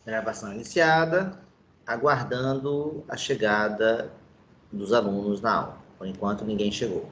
Gravação iniciada, aguardando a chegada dos alunos na aula. Por enquanto, ninguém chegou.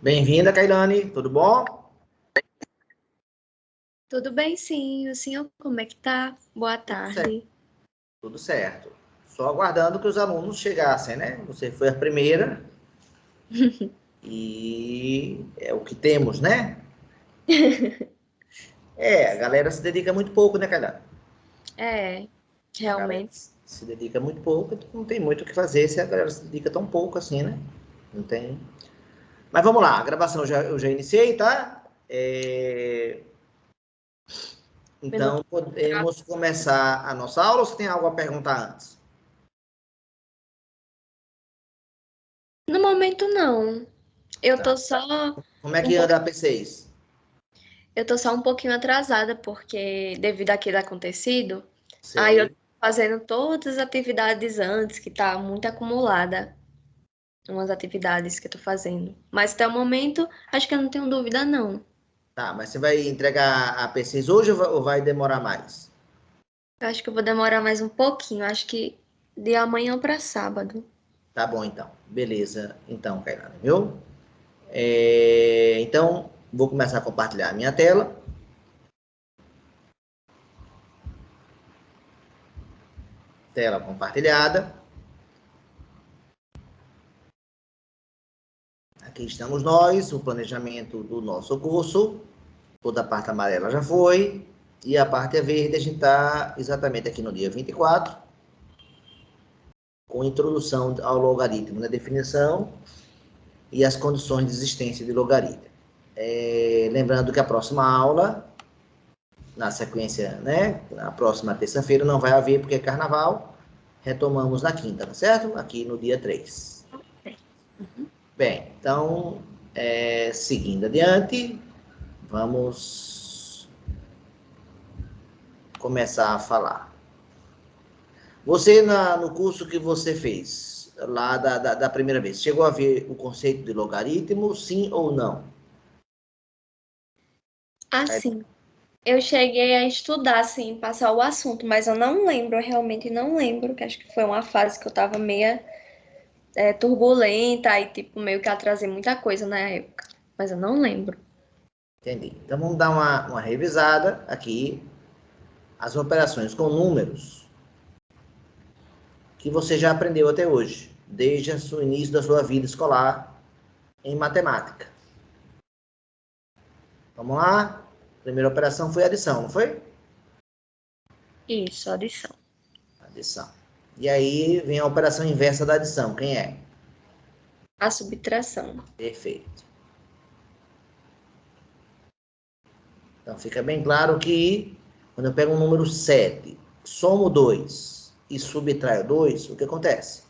Bem-vinda, Kailane, tudo bom? Tudo bem, sim. O senhor, como é que tá? Boa tarde. Tudo certo. Só aguardando que os alunos chegassem, né? Você foi a primeira e é o que temos, né? A galera se dedica muito pouco, né, Kailane? É, A galera realmente. se dedica muito pouco, então não tem muito o que fazer se a galera se dedica tão pouco assim, né? Não tem. Mas vamos lá, a gravação eu já iniciei, tá? Então, podemos começar a nossa aula ou você tem algo a perguntar antes? No momento, não. Eu tô Tá. só Como é um que anda a pouquinho, P6? eu tô só um pouquinho atrasada, porque devido àquilo acontecido, aí eu tô Sei. fazendo todas as atividades antes, que tá muito acumulada, umas atividades que eu tô fazendo. Mas até o momento, acho que eu não tenho dúvida, não. Tá, mas você vai entregar a P6 hoje ou vai demorar mais? Eu acho que eu vou demorar mais um pouquinho, acho que de amanhã para sábado. Tá bom, então. Beleza, então, Kailane, viu? Então, vou começar a compartilhar a minha tela. Tela compartilhada. Aqui estamos nós, o planejamento do nosso curso. Toda a parte amarela já foi. E a parte verde a gente está exatamente aqui no dia 24, com introdução ao logaritmo na definição e as condições de existência de logaritmo. Lembrando que a próxima aula, na sequência, né, na próxima terça-feira, não vai haver porque é carnaval. Retomamos na quinta, tá certo? Aqui no dia 3. Uhum. Bem, então, seguindo adiante, vamos começar a falar. Você, no curso que você fez, lá da primeira vez, chegou a ver o conceito de logaritmo, sim ou não? Assim, eu cheguei a estudar, assim, passar o assunto, mas eu não lembro, eu realmente não lembro, que acho que foi uma fase que eu tava meio turbulenta e, tipo, meio que atrasei muita coisa na época, mas eu não lembro. Entendi. Então, vamos dar uma revisada aqui. As operações com números que você já aprendeu até hoje, desde o início da sua vida escolar em matemática. Vamos lá? A primeira operação foi adição, não foi? Isso, adição. Adição. E aí vem a operação inversa da adição. Quem é? A subtração. Perfeito. Então fica bem claro que quando eu pego um número 7, somo 2 e subtraio 2, o que acontece?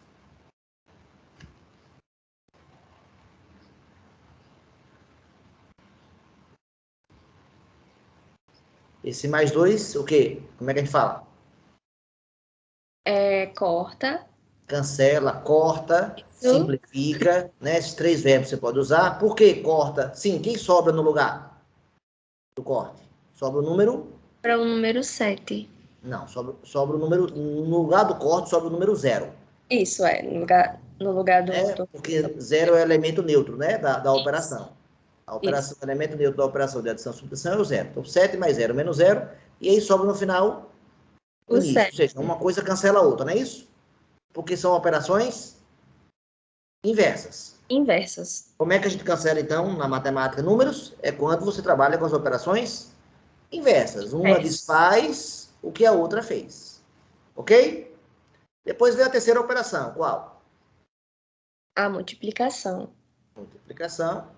Esse mais 2, o quê? Como é que a gente fala? Corta cancela, corta, simplifica, né? Esses 3 verbos você pode usar. Por que corta? Sim, quem sobra no lugar do corte? Sobra o número? Para o número 7. Não, sobra o número, no lugar do corte sobra o número 0. Isso, no lugar do... Porque 0 é o elemento neutro, né? Da operação. A operação, Isso. o elemento neutro da operação de adição e subtração é o 0. Então, 7 mais 0 menos 0, e aí sobra no final o O início. Ou 7. seja, uma coisa cancela a outra, não é isso? Porque são operações inversas. Inversas. Como é que a gente cancela, então, na matemática números? É quando você trabalha com as operações inversas. Uma desfaz o que a outra fez. Ok? Depois vem a terceira operação. Qual? A multiplicação. Multiplicação.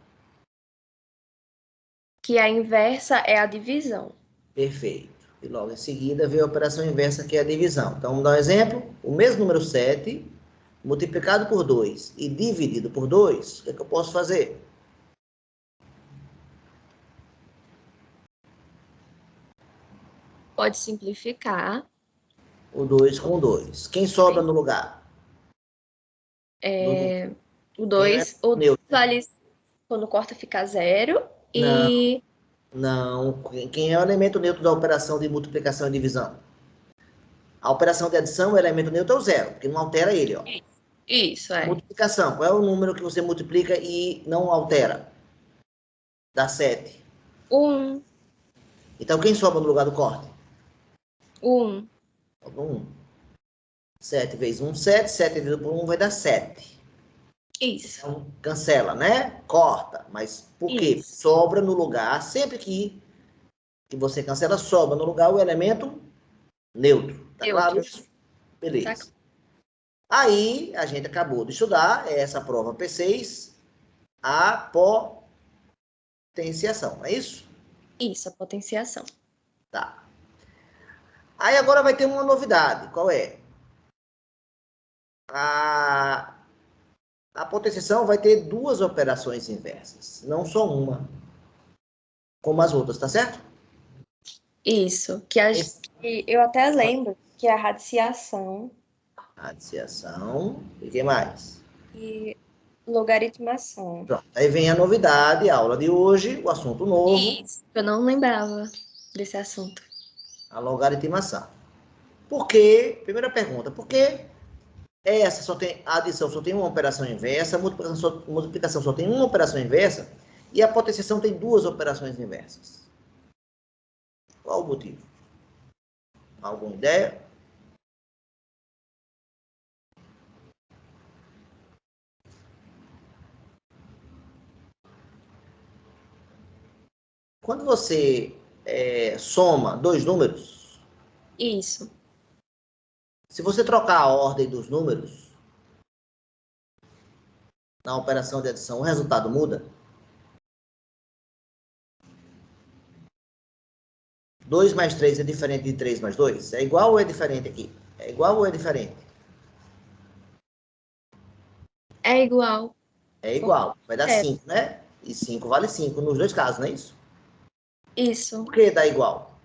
Que a inversa é a divisão. Perfeito. E logo em seguida vem a operação inversa, que é a divisão. Então, vamos dar um exemplo. O mesmo número 7, multiplicado por 2 e dividido por 2, o que é que eu posso fazer? Pode simplificar. O 2 com 2. Quem sobra no lugar? O Quem é 2 neutro? vale quando corta fica 0. Não, E não. Quem é o elemento neutro da operação de multiplicação e divisão? A operação de adição, o elemento neutro é o 0, porque não altera ele, ó. isso é Multiplicação, qual é o número que você multiplica e não altera? Dá 7. 1. Então, quem sobra no lugar do corte? 1. Sobra 1. 7 vezes 1, 7. 7 dividido por 1 vai dar 7. Isso. Então, cancela, né? Corta. Mas por quê? Isso. Sobra no lugar, sempre que você cancela, sobra no lugar o elemento neutro. Tá claro isso? Beleza. Tá. Aí, a gente acabou de estudar essa prova P6, a potenciação, não é isso? Isso, a potenciação. Tá. Aí agora vai ter uma novidade. Qual é? A potenciação vai ter 2 operações inversas, não só uma, como as outras, tá certo? Isso. Que eu até lembro que a radiciação Radiciação. E o que mais? e logaritmação. Pronto. Aí vem a novidade, a aula de hoje, o assunto novo, Isso. Eu não lembrava desse assunto. a logaritmação. Por quê? Primeira pergunta, por que essa só tem, a adição só tem uma operação inversa, a multiplicação só tem uma operação inversa, e a potenciação tem 2 operações inversas? Qual o motivo? Alguma ideia? Quando você soma 2 números, Isso. se você trocar a ordem dos números na operação de adição, o resultado muda? 2 mais 3 é diferente de 3 mais 2? É igual ou é diferente aqui? É igual ou é diferente? É igual. É igual. Vai dar É. 5, né? E 5 vale 5 nos 2 casos, não é isso? Isso. Por que dá igual?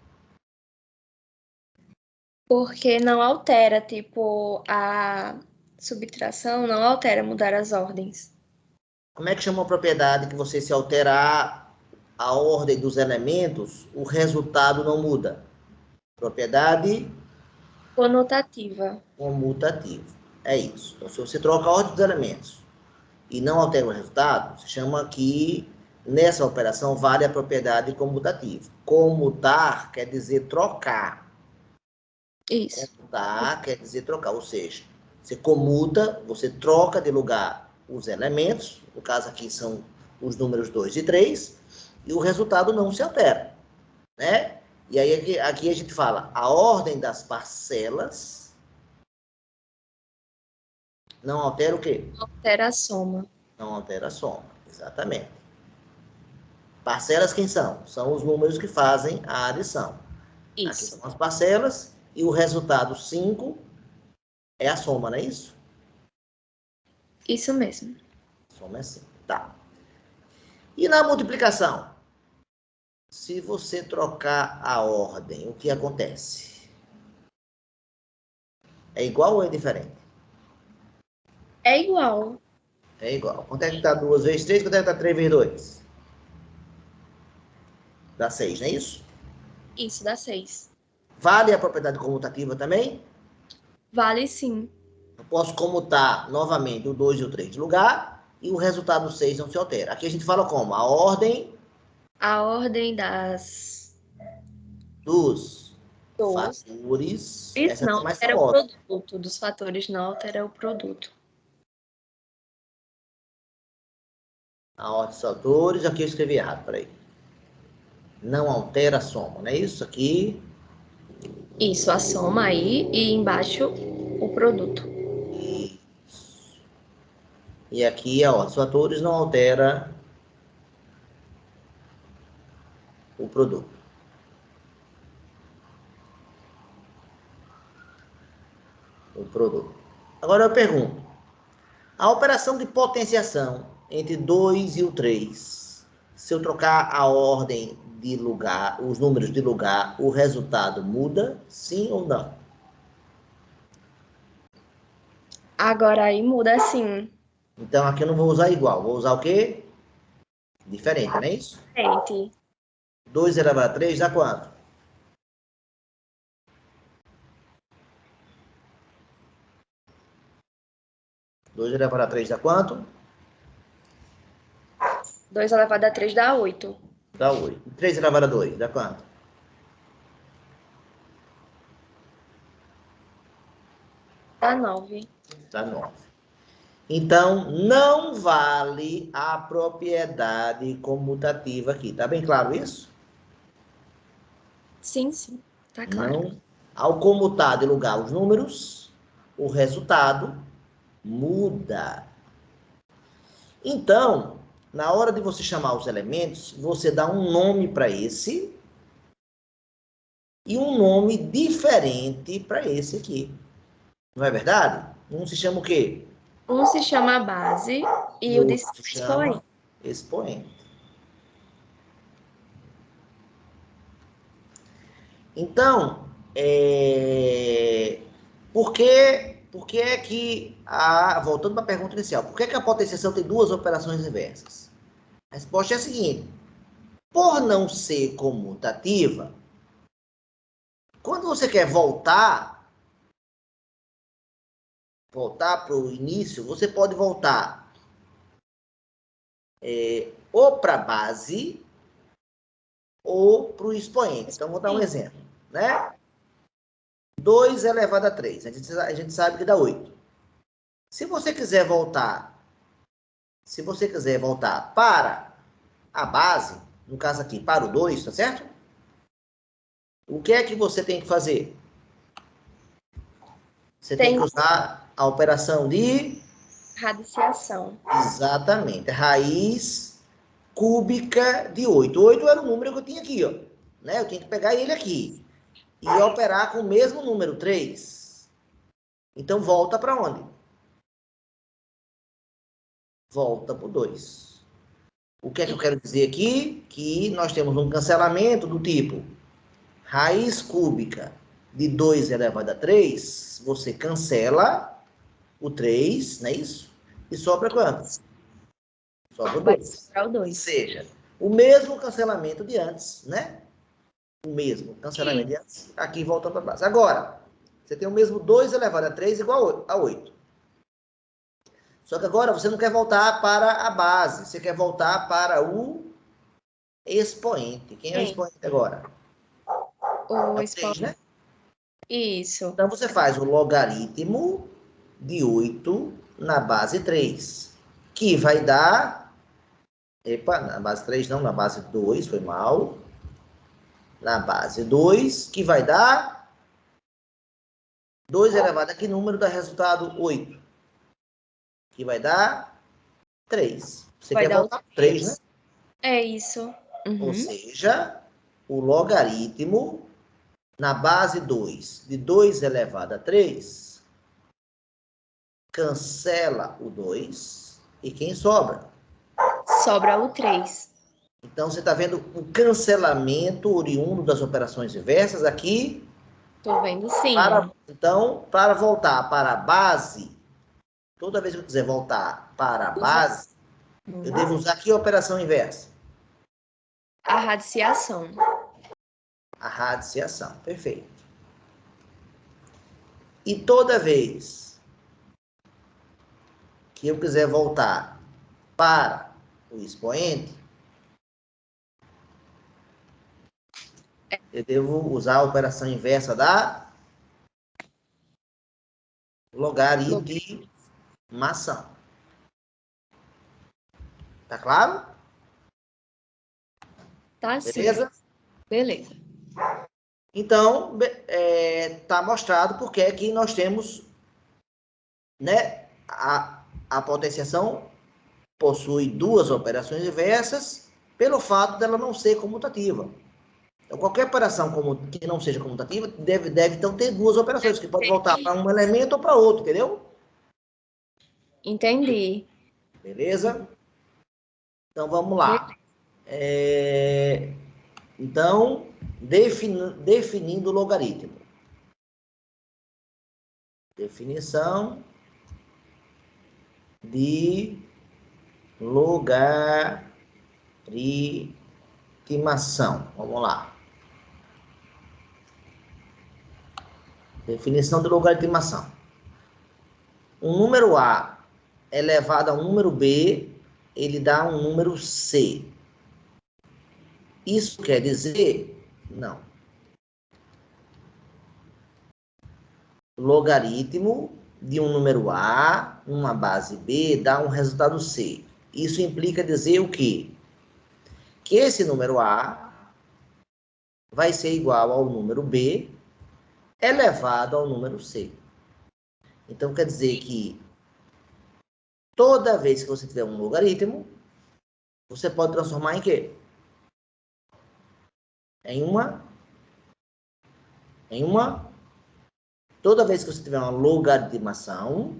Porque não altera, tipo, a subtração não altera mudar as ordens. Como é que chama uma propriedade que você, se alterar a ordem dos elementos, o resultado não muda? Propriedade Conotativa. comutativa. É isso. Então, se você troca a ordem dos elementos e não altera o resultado, se chama que nessa operação vale a propriedade comutativa. Comutar quer dizer trocar. Isso. Comutar quer dizer trocar, ou seja, você comuta, você troca de lugar os elementos, no caso aqui são os números 2 e 3, e o resultado não se altera, né? E aí aqui a gente fala, a ordem das parcelas não altera o quê? Altera a soma. Não altera a soma, exatamente. Parcelas quem são? São os números que fazem a adição. Aqui Isso. são as parcelas, e o resultado 5 é a soma, não é isso? Isso mesmo. Soma é 5, tá. E na multiplicação? Se você trocar a ordem, o que acontece? É igual ou é diferente? É igual. É igual. Quanto é que dá 2 vezes 3? Quanto é que dá 3 vezes 2? Dá 6, não é isso? Isso dá 6. Vale a propriedade comutativa também? Vale sim. Eu posso comutar novamente o 2 e o 3 de lugar e o resultado 6 não se altera. Aqui a gente fala como? A ordem A ordem dos dos... fatores. Isso Essa é não mais altera o famosa. produto. Dos fatores não altera o produto. A ordem dos fatores. Aqui eu escrevi errado, peraí. Não altera a soma, não é isso? Aqui. Isso, a soma aí e embaixo o produto. Isso. E aqui a ordem dos fatores não altera o produto. O produto. Agora eu pergunto. A operação de potenciação entre 2 e o 3, se eu trocar a ordem de lugar, os números de lugar, o resultado muda? Sim ou não? Agora aí muda assim. Então aqui eu não vou usar igual, vou usar o quê? Diferente, não é isso? Gente, 2 elevado a 3 dá quanto? 2 elevado a 3 dá quanto? 2 elevado a 3 dá 8. Dá 8. 3 elevado a 2 dá quanto? Dá 9. Dá 9. Então, não vale a propriedade comutativa aqui. Tá bem claro isso? Sim, sim. Tá claro. Não. Ao comutar de lugar os números, o resultado muda. Então, na hora de você chamar os elementos, você dá um nome para esse e um nome diferente para esse aqui. Não é verdade? Um se chama o quê? Um se chama base E e o o de outro se cima expoente. chama expoente. Então, por que é que, voltando para a pergunta inicial, por que é que a potenciação tem duas operações inversas? A resposta é a seguinte: por não ser comutativa, quando você quer voltar para o início, você pode voltar ou para a base ou para o expoente. Então, vou dar um exemplo, né? 2 elevado a 3, a gente sabe que dá 8. Se você quiser voltar para a base, no caso aqui, para o 2, tá certo? O que é que você tem que fazer? Você tem que usar a operação de... Radiciação. Exatamente. Raiz cúbica de 8. 8 era o número que eu tinha aqui, ó. Né? Eu tinha que pegar ele aqui e operar com o mesmo número, 3. Então, volta para onde? Volta para o 2. O que é que eu quero dizer aqui? Que nós temos um cancelamento do tipo raiz cúbica de 2 elevado a 3, você cancela o 3, não é isso? E sobra quanto? Sobra o Vai 2. sobrar o Ou 2. seja, o mesmo cancelamento de antes, né? O mesmo cancelamento de antes, aqui voltando para a base. Agora, você tem o mesmo 2 elevado a 3 igual a 8. Só que agora você não quer voltar para a base, você quer voltar para o expoente. Quem é o expoente agora? O É o 3, expoente. né? Isso. Então, você faz o logaritmo de 8 na base 3, que vai dar... Epa, na base 3 não, na base 2, foi mal. Na base 2, que vai dar 2 elevado a que número dá resultado? 8. Que vai dar 3. Você Vai quer dar o voltar para 3, né? É isso. Ou Uhum. seja, o logaritmo na base 2 de 2 elevado a 3 cancela o 2 e quem sobra? Sobra o 3. Então, você está vendo o cancelamento oriundo das operações inversas aqui. Tô vendo sim. Então, para voltar para a base, Toda vez que eu quiser voltar para a base, eu devo usar aqui a operação inversa. A radiciação. A radiciação, perfeito. E toda vez que eu quiser voltar para o expoente, eu devo usar a operação inversa da logaritimação. Tá claro? Tá sim. Beleza? Beleza. Então, tá mostrado porque aqui nós temos, né, a potenciação possui duas operações inversas pelo fato dela não ser comutativa. Então, qualquer operação que não seja comutativa deve então ter duas operações, que pode voltar para um elemento ou para outro, entendeu? Entendi. Beleza? Então, vamos lá. Então, definindo o logaritmo. Definição de logaritimação. Vamos lá. Definição de logaritimação. Um número A elevado a um número B, ele dá um número C. Isso quer dizer? Não. Logaritmo de um número A, uma base B, dá um resultado C. Isso implica dizer o quê? Que esse número A vai ser igual ao número B elevado ao número C. Então, quer dizer que toda vez que você tiver um logaritmo, você pode transformar em quê? Em uma. Toda vez que você tiver uma logaritimação,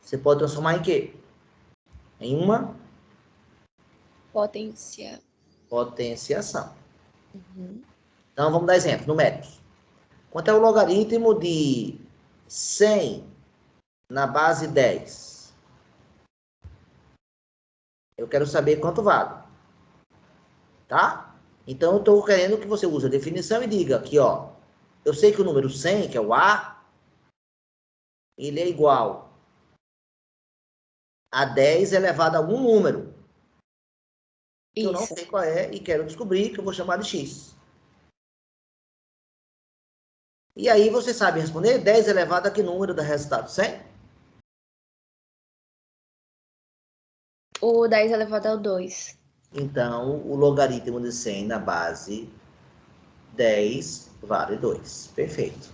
você pode transformar em quê? Em uma potenciação. Uhum. Então, vamos dar exemplos numéricos. Quanto é o logaritmo de 100 na base 10? Eu quero saber quanto vale. Tá? Então, eu estou querendo que você use a definição e diga aqui, ó. Eu sei que o número 100, que é o A, ele é igual a 10 elevado a algum número. Que eu não sei qual é e quero descobrir, que eu vou chamar de X. E aí você sabe responder 10 elevado a que número dá resultado? 100? O 10 elevado ao 2. Então, o logaritmo de 100 na base 10 vale 2. Perfeito.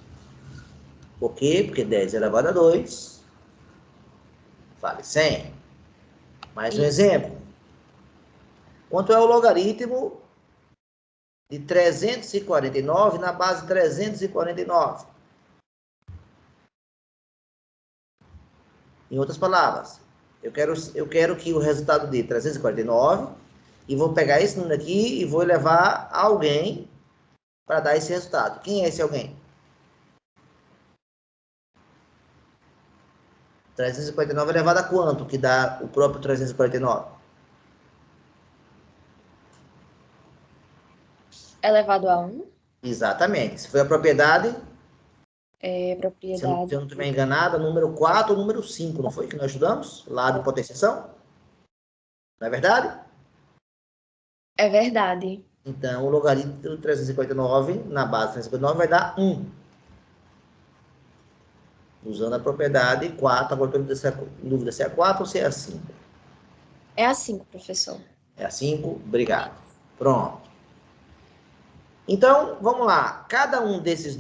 Por quê? Porque 10 elevado a 2 vale 100. Mais um exemplo. Quanto é o logaritmo de 349 na base 349? Em outras palavras, eu quero que o resultado dê 349 e vou pegar esse número aqui e vou levar a alguém para dar esse resultado. Quem é esse alguém? 349 elevado a quanto que dá o próprio 349? Elevado a 1. Exatamente. Se foi a propriedade, Propriedade. se eu não estiver enganado, número 4 ou número 5, não foi que nós estudamos? Lá de potenciação? Não é verdade? É verdade. Então, o logaritmo de 359 na base 359 vai dar 1. Usando a propriedade 4, agora estou em dúvida se é a 4 ou se é a 5. É a 5, professor. É a 5? Obrigado. Pronto. Então, vamos lá. Cada um dessas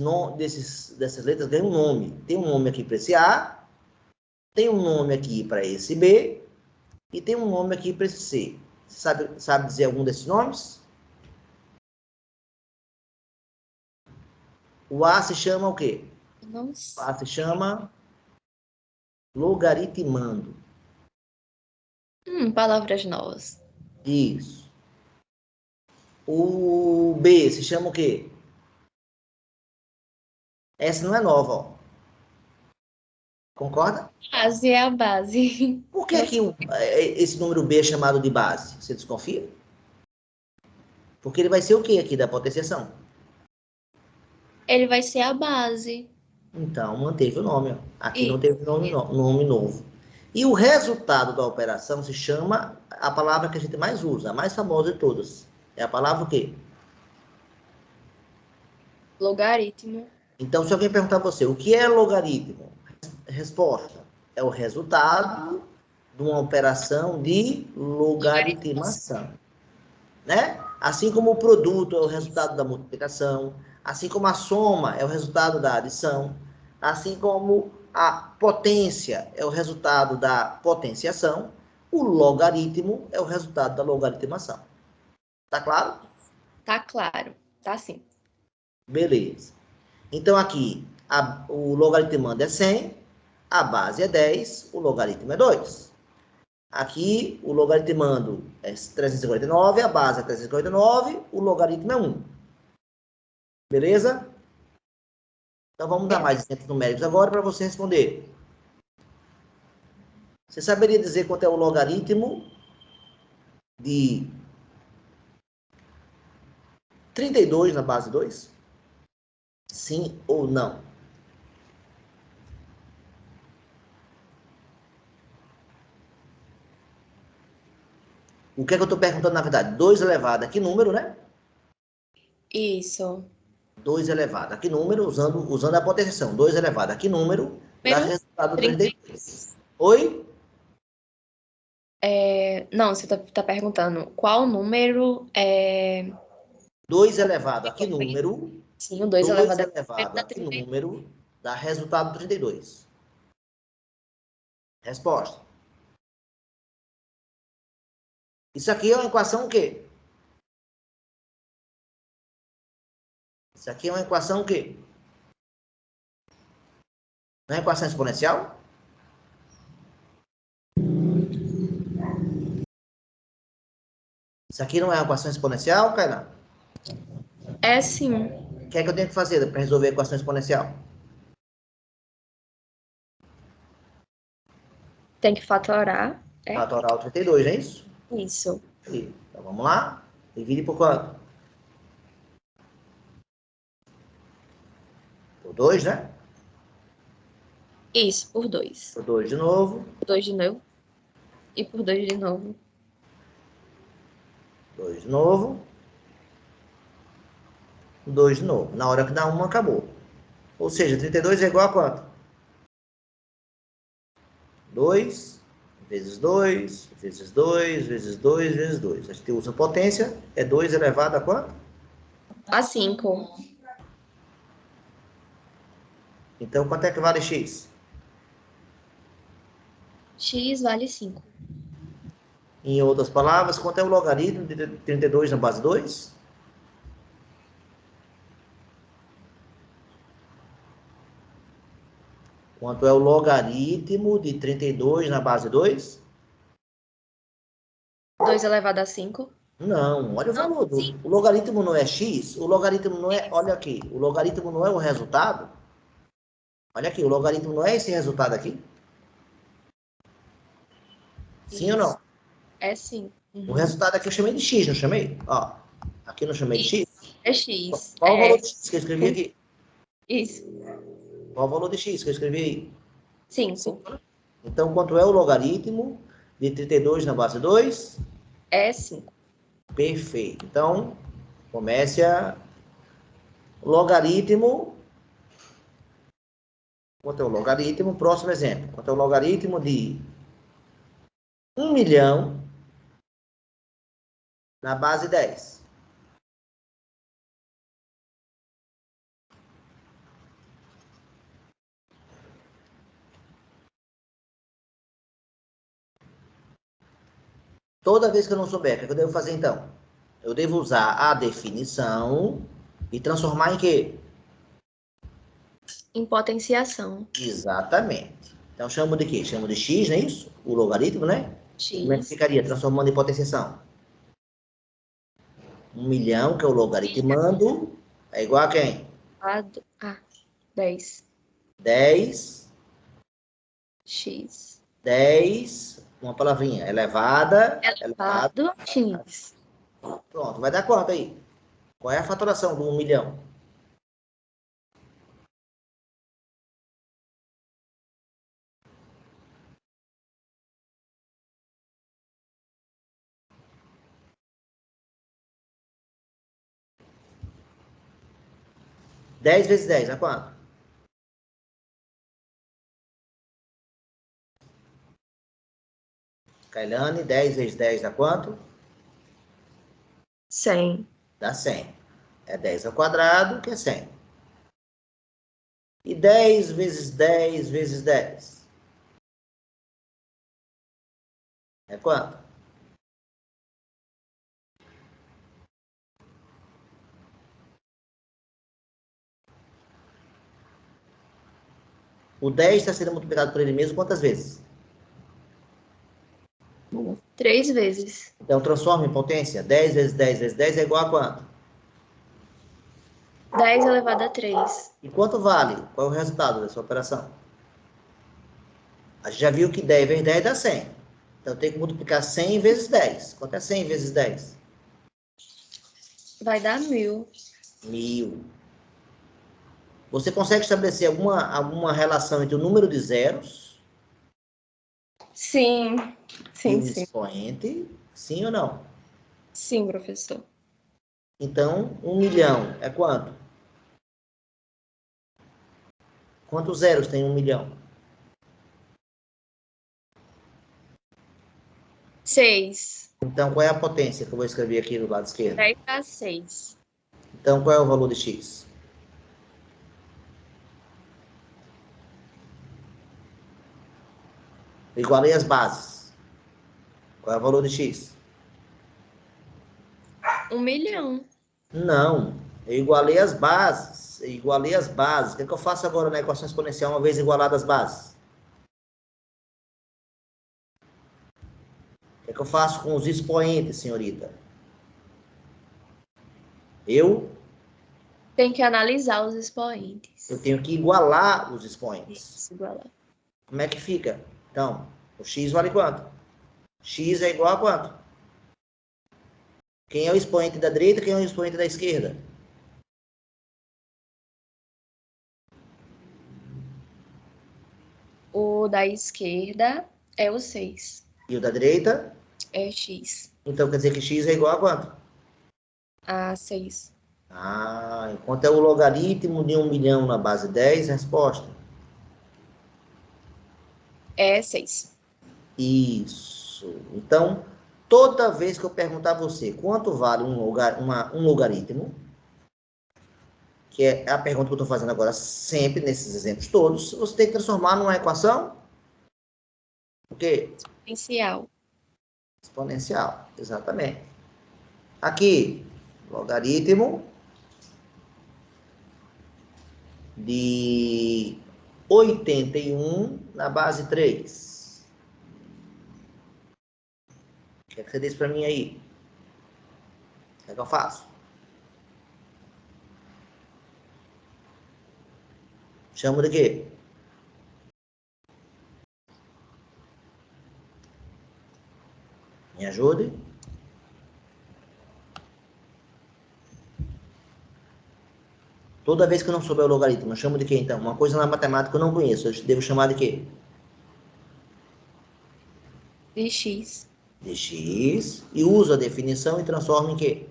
letras tem um nome. Tem um nome aqui para esse A, tem um nome aqui para esse B, e tem um nome aqui para esse C. Você sabe dizer algum desses nomes? O A se chama o quê? Não O sei. A se chama logaritmando. Palavras novas. Isso. O B se chama o quê? Essa não é nova, ó. Concorda? Base é a base. Por que que esse número B é chamado de base? Você desconfia? Porque ele vai ser o quê aqui da potenciação? Ele vai ser a base. Então, manteve o nome. Ó. Aqui não Isso. teve nome novo. E o resultado da operação se chama a palavra que a gente mais usa, a mais famosa de todas. É a palavra o quê? Logaritmo. Então, se alguém perguntar a você, o que é logaritmo? Resposta, é o resultado de uma operação de logaritmação. Né? Assim como o produto é o resultado da multiplicação, assim como a soma é o resultado da adição, assim como a potência é o resultado da potenciação, o logaritmo é o resultado da logaritmação. Tá claro? Tá claro. Tá sim. Beleza. Então, aqui, o logaritmando é 100, a base é 10, o logaritmo é 2. Aqui, o logaritmando é 349, a base é 349, o logaritmo é 1. Beleza? Então, vamos dar mais exemplos numéricos agora para você responder. Você saberia dizer quanto é o logaritmo de 32 na base 2? Sim ou não? O que é que eu estou perguntando, na verdade? 2 elevado a que número, né? Isso. 2 elevado a que número, usando a potenciação. 2 elevado a que número dá Número resultado 30. 32. Oi? Não, você tá perguntando qual número é. 2 elevado a que número? Sim, o 2 2 elevado a primeiro elevado dá a que 30. número dá resultado 32? Resposta. Isso aqui é uma equação o quê? Isso aqui é uma equação o quê? Não é equação exponencial? Isso aqui não é uma equação exponencial, Kainan? É sim. O que é que eu tenho que fazer para resolver a equação exponencial? Tem que fatorar. É Fatoral 32, não é isso? isso. Então vamos lá. Divide por quanto? Por 2, né? Isso, por 2. Por 2 de novo. Por 2 de novo. E por 2 de novo. 2 de novo. 2 de novo. Na hora que dá 1, acabou. Ou seja, 32 é igual a quanto? 2 vezes 2, vezes 2, vezes 2, vezes 2. A gente usa potência, é 2 elevado a quanto? A 5. Então, quanto é que vale x? X vale 5. Em outras palavras, quanto é o logaritmo de 32 na base 2? Quanto é o logaritmo de 32 na base 2? 2 elevado a 5. Não, olha o Não, valor. sim. O logaritmo não é x, o logaritmo não é. Olha aqui, o logaritmo não é o resultado. Olha aqui, o logaritmo não é esse resultado aqui? Sim ou Isso. não? É sim. O Uhum. resultado aqui eu chamei de x, não chamei? Ó, aqui eu não chamei de x. Isso. É X. Qual o valor de x que eu escrevi aqui? Isso. Qual o valor de x que eu escrevi aí? 5. Então, quanto é o logaritmo de 32 na base 2? É 5. Perfeito. Então, comece a logaritmo. Quanto é o logaritmo? Próximo exemplo. Quanto é o logaritmo de 1 milhão na base 10? Toda vez que eu não souber, o que eu devo fazer então? Eu devo usar a definição e transformar em quê? Em potenciação. Exatamente. Então, chamo de quê? Chamo de x, não é isso? O logaritmo, né? E como é que X. ficaria transformando em potenciação? 1 milhão, que é o logaritmando, é igual a quem? A 10. 10 X. 10, uma palavrinha, elevada. Elevado a X. Pronto, vai dar quanto aí? Qual é a fatoração do 1 milhão? Dez vezes 10, dá quanto? Kailane, 10 vezes 10 dá quanto? 100. Dá 100. É 10 ao quadrado, que é 100. E 10 vezes 10 vezes 10? É quanto? O 10 está sendo multiplicado por ele mesmo quantas vezes? 3 vezes. Então, transforma em potência. 10 vezes 10 vezes 10 é igual a quanto? 10 elevado a 3. E quanto vale? Qual é o resultado dessa operação? A gente já viu que 10 vezes 10 dá 100. Então, tem que multiplicar 100 vezes 10. Quanto é 100 vezes 10? Vai dar 1000. 1000. Você consegue estabelecer alguma relação entre o número de zeros Sim. e Sim, o sim. expoente? Sim ou não? Sim, professor. Então, 1 milhão é quanto? Quantos zeros tem 1 milhão? 6. Então, qual é a potência que eu vou escrever aqui do lado esquerdo? 10 a 6. Então, qual é o valor de x? Eu igualei as bases. Qual é o valor de x? 1 milhão. Não, eu igualei as bases. Eu igualei as bases. O que é que eu faço agora na equação exponencial uma vez igualadas as bases? O que é que eu faço com os expoentes, senhorita? Eu Tem que analisar os expoentes. tenho que igualar os expoentes. Isso, igualar. Como é que fica? Então, o x vale quanto? X é igual a quanto? Quem é o expoente da direita, quem é o expoente da esquerda? O da esquerda é o 6. E o da direita? É X. Então quer dizer que x é igual a quanto? A 6. Ah, quanto é o logaritmo de 1 milhão na base 10? Resposta. É 6. Isso. Então, toda vez que eu perguntar a você quanto vale um logaritmo, que é a pergunta que eu estou fazendo agora sempre, nesses exemplos todos, você tem que transformar numa equação o quê? Exponencial. Exponencial, exatamente. Aqui, logaritmo de 81 na base 3. O que é que você diz para mim aí? O que é que eu faço? Chamo de quê? Me ajude? Toda vez que eu não souber o logaritmo, eu chamo de quê, então? Uma coisa na matemática eu não conheço, eu devo chamar de quê? De X. De x, e uso a definição e transformo em quê?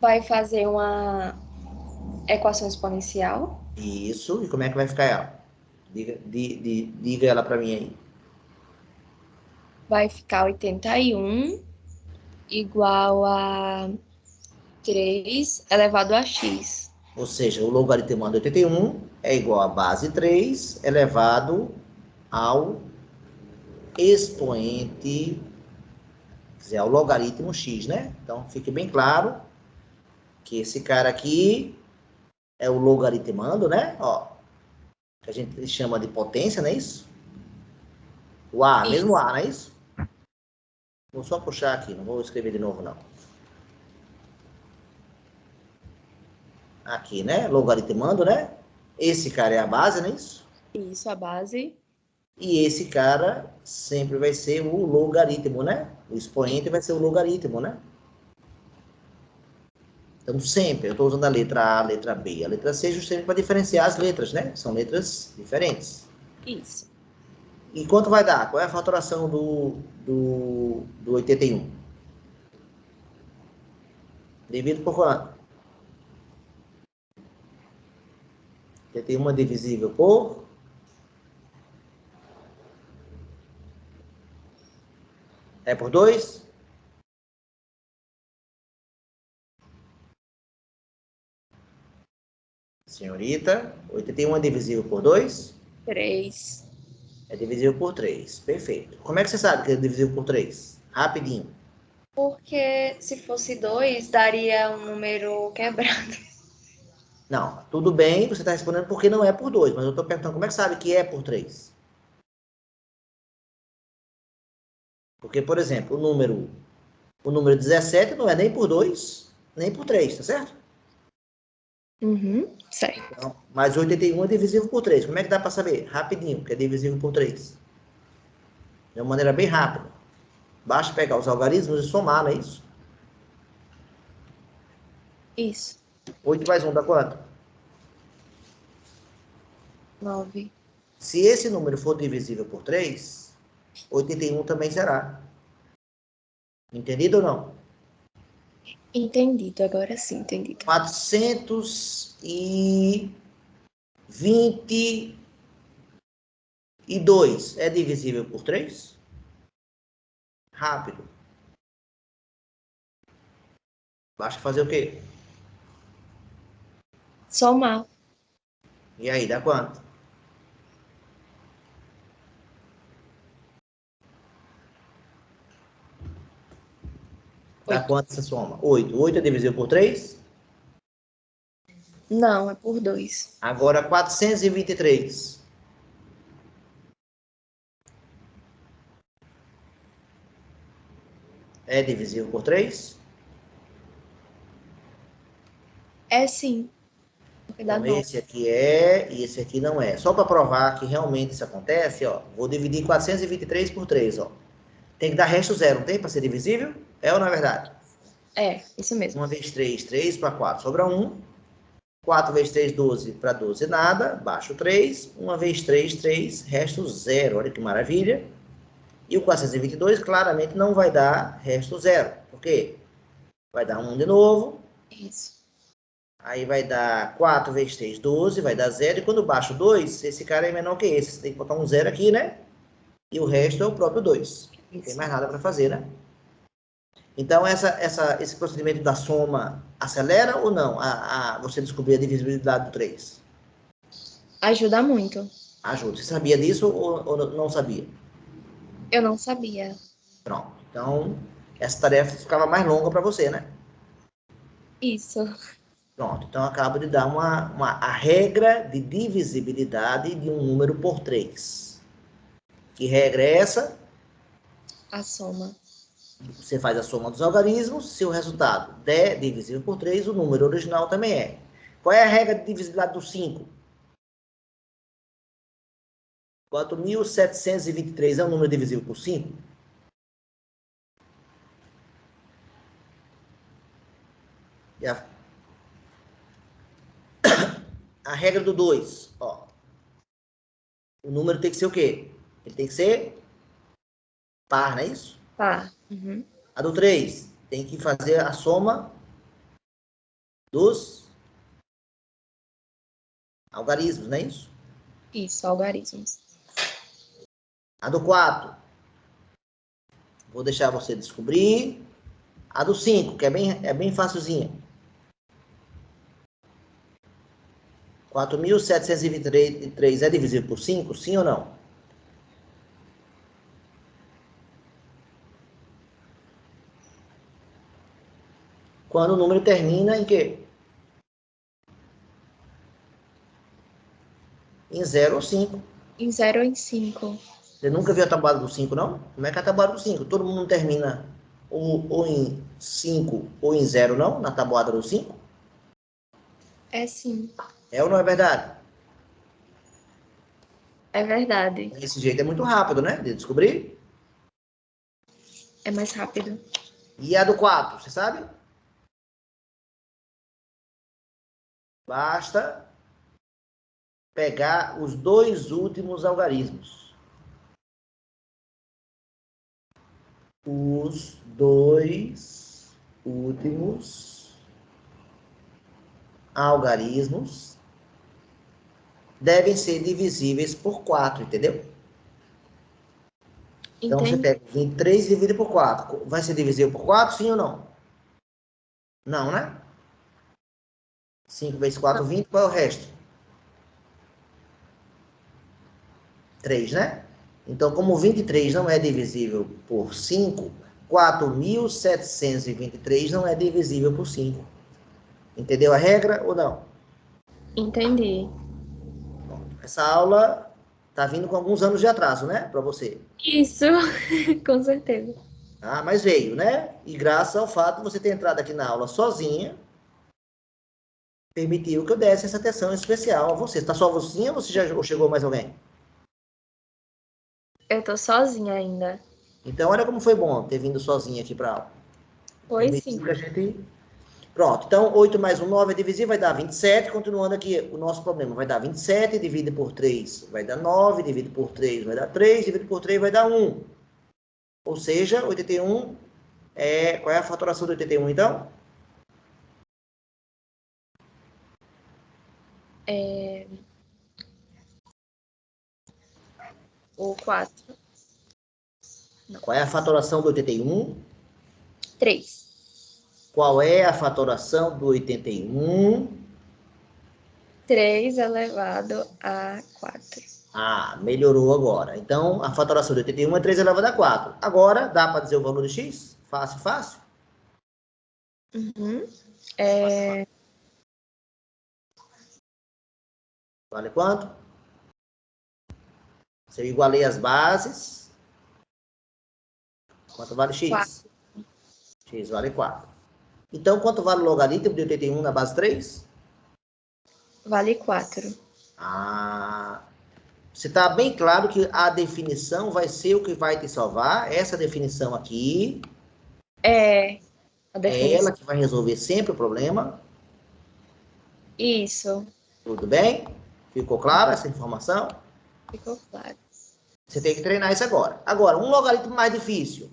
Vai fazer uma equação exponencial. Isso, e como é que vai ficar ela? Diga ela para mim aí. Vai ficar 81 igual a 3 elevado a X. Ou seja, o logaritmo de 81 é igual a base 3 elevado ao expoente, quer dizer, ao logaritmo x, né? Então, fique bem claro que esse cara aqui é o logaritmando, né? Ó, que a gente chama de potência, não é isso? O A, mesmo Isso. A, não é isso? Vou só puxar aqui, não vou escrever de novo, não. Aqui, né? Logaritmando, né? Esse cara é a base, não é isso? Isso, a base. E esse cara sempre vai ser o logaritmo, né? O expoente vai ser o logaritmo, né? Então, sempre, eu estou usando a letra A, a letra B, a letra C, justamente para diferenciar as letras, né? São letras diferentes. Isso. E quanto vai dar? Qual é a fatoração do 81? Dividido por quanto? 81 divisível por... É por 2? Senhorita, 81 é divisível por 2? 3. É divisível por 3. Perfeito. Como é que você sabe que é divisível por 3? Rapidinho. Porque se fosse 2, daria um número quebrado. Não, tudo bem, você está respondendo porque não é por 2, mas eu estou perguntando como é que sabe que é por 3? Porque, por exemplo, o número 17 não é nem por 2, nem por 3, tá certo? Uhum, certo. Então, mas 81 é divisível por 3. Como é que dá para saber? Rapidinho, que é divisível por 3. De uma maneira bem rápida. Basta pegar os algarismos e somar, não é isso? Isso. 8 mais 1 dá quanto? 9. Se esse número for divisível por 3, 81 também será. Entendido ou não? Entendido, agora sim, entendido. 422 é divisível por 3? Rápido. Basta fazer o quê? Somar. E aí, dá quanto? Dá 8. quanto essa soma? 8. 8 é divisível por 3? Não, é por 2. Agora, 423. É divisível por 3? É sim, porque dá Então, 9. esse aqui é e esse aqui não é. Só para provar que realmente isso acontece, ó, vou dividir 423 por 3, ó. Tem que dar resto zero, não tem? Para ser divisível? É ou não é verdade? É, isso mesmo. 1 vezes 3, 3 para 4, sobra 1. 4 vezes 3, 12 para 12, nada. Baixo 3. 1 vezes 3, 3. Resto zero. Olha que maravilha. E o 422 claramente não vai dar resto zero. Por quê? Vai dar 1 de novo. Isso. Aí vai dar 4 vezes 3, 12. Vai dar zero. E quando baixo 2, esse cara é menor que esse. Você tem que botar um zero aqui, né? E o resto é o próprio 2. Não tem Isso. mais nada para fazer, né? Então, esse procedimento da soma acelera ou não você descobrir a divisibilidade do 3? Ajuda muito. Ajuda. Você sabia disso ou não sabia? Eu não sabia. Pronto. Então, essa tarefa ficava mais longa para você, né? Isso. Pronto. Então, eu acabo de dar a regra de divisibilidade de um número por 3. Que regra é essa? A soma. Você faz a soma dos algarismos. Se o resultado der divisível por 3, o número original também é. Qual é a regra de divisibilidade do 5? 4.723 é um número divisível por 5? E a regra do 2, ó. O número tem que ser o quê? Ele tem que ser par, não é isso? Tá. Uhum. A do 3 tem que fazer a soma dos algarismos, não é isso? Isso, algarismos. A do 4, vou deixar você descobrir. A do 5, que é bem facilzinha. 4.723 é divisível por 5, sim ou não? Quando o número termina em quê? Em 0 ou 5. Em 0 ou em 5. Você nunca viu a tabuada do 5, não? Como é que é a tabuada do 5? Todo mundo termina ou em 5 ou em 0, não? Na tabuada do 5? É sim. É ou não é verdade? É verdade. Desse jeito é muito rápido, né? De descobrir. É mais rápido. E a do 4, você sabe? Basta pegar os dois últimos algarismos. Os dois últimos algarismos devem ser divisíveis por 4, entendeu? Então, você Entendi. pega 23 e divide por 4. Vai ser divisível por 4, sim ou não? Não, né? 5 vezes 4, 20. Qual é o resto? 3, né? Então, como 23 não é divisível por 5, 4.723 não é divisível por 5. Entendeu a regra ou não? Entendi. Essa aula tá vindo com alguns anos de atraso, né? Para você. Isso, com certeza. Ah, mas veio, né? E graças ao fato de você ter entrado aqui na aula sozinha, permitiu que eu desse essa atenção especial a você. Está só você ou você já chegou mais alguém? Eu tô sozinha ainda. Então, olha como foi bom ter vindo sozinha aqui para a aula. Foi sim. Permitiu que a gente... Pronto, então 8 mais 1, 9 é divisível, vai dar 27. Continuando aqui, o nosso problema vai dar 27, divide por 3 vai dar 9, divide por 3 vai dar 3, divide por 3 vai dar 1. Ou seja, 81 é... Qual é a fatoração do 81, então? O 4. Qual é a fatoração do 81? 3. Qual é a fatoração do 81? 3 elevado a 4. Ah, melhorou agora. Então, a fatoração de 81 é 3 elevado a 4. Agora, dá para dizer o valor de x? Fácil, fácil. Uhum. Vale quanto? Se eu igualei as bases, quanto vale x? 4. X vale 4. Então, quanto vale o logaritmo de 81 na base 3? Vale 4. Ah, você está bem claro que a definição vai ser o que vai te salvar. Essa definição aqui É a é ela definição. que vai resolver sempre o problema. Isso. Tudo bem? Ficou clara essa informação? Ficou claro. Você tem que treinar isso agora. Agora, um logaritmo mais difícil.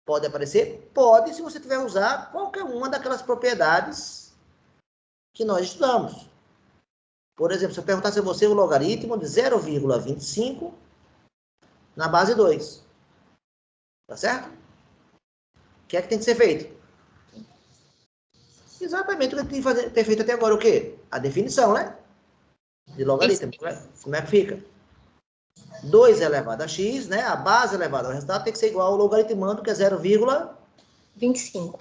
Pode aparecer? Pode, se você tiver usar qualquer uma daquelas propriedades que nós estudamos. Por exemplo, se eu perguntasse a você o logaritmo de 0,25 na base 2. Tá certo? O que é que tem que ser feito? Exatamente o que tem que ter feito até agora. O quê? A definição, né? De Isso. logaritmo. Como é que fica? 2 elevado a x, né? A base elevada ao resultado tem que ser igual ao logaritmando, que é 25.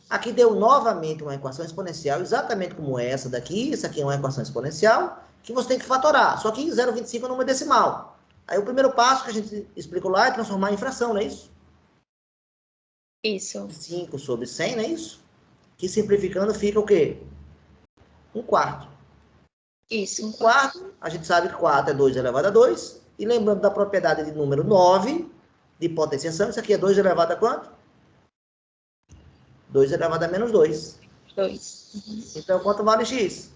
Aqui deu novamente uma equação exponencial, exatamente como essa daqui. Isso aqui é uma equação exponencial que você tem que fatorar. Só que 0,25 é um número decimal. Aí o primeiro passo que a gente explicou lá é transformar em fração, não é isso? Isso. 5 sobre 100, não é isso? Que simplificando fica o quê? 1/4. Isso. 1/4, a gente sabe que 4 é 2 elevado a 2. E lembrando da propriedade de número 9, de potenciação, isso aqui é 2 elevado a quanto? 2 elevado a menos 2. 2. Uhum. Então, quanto vale x?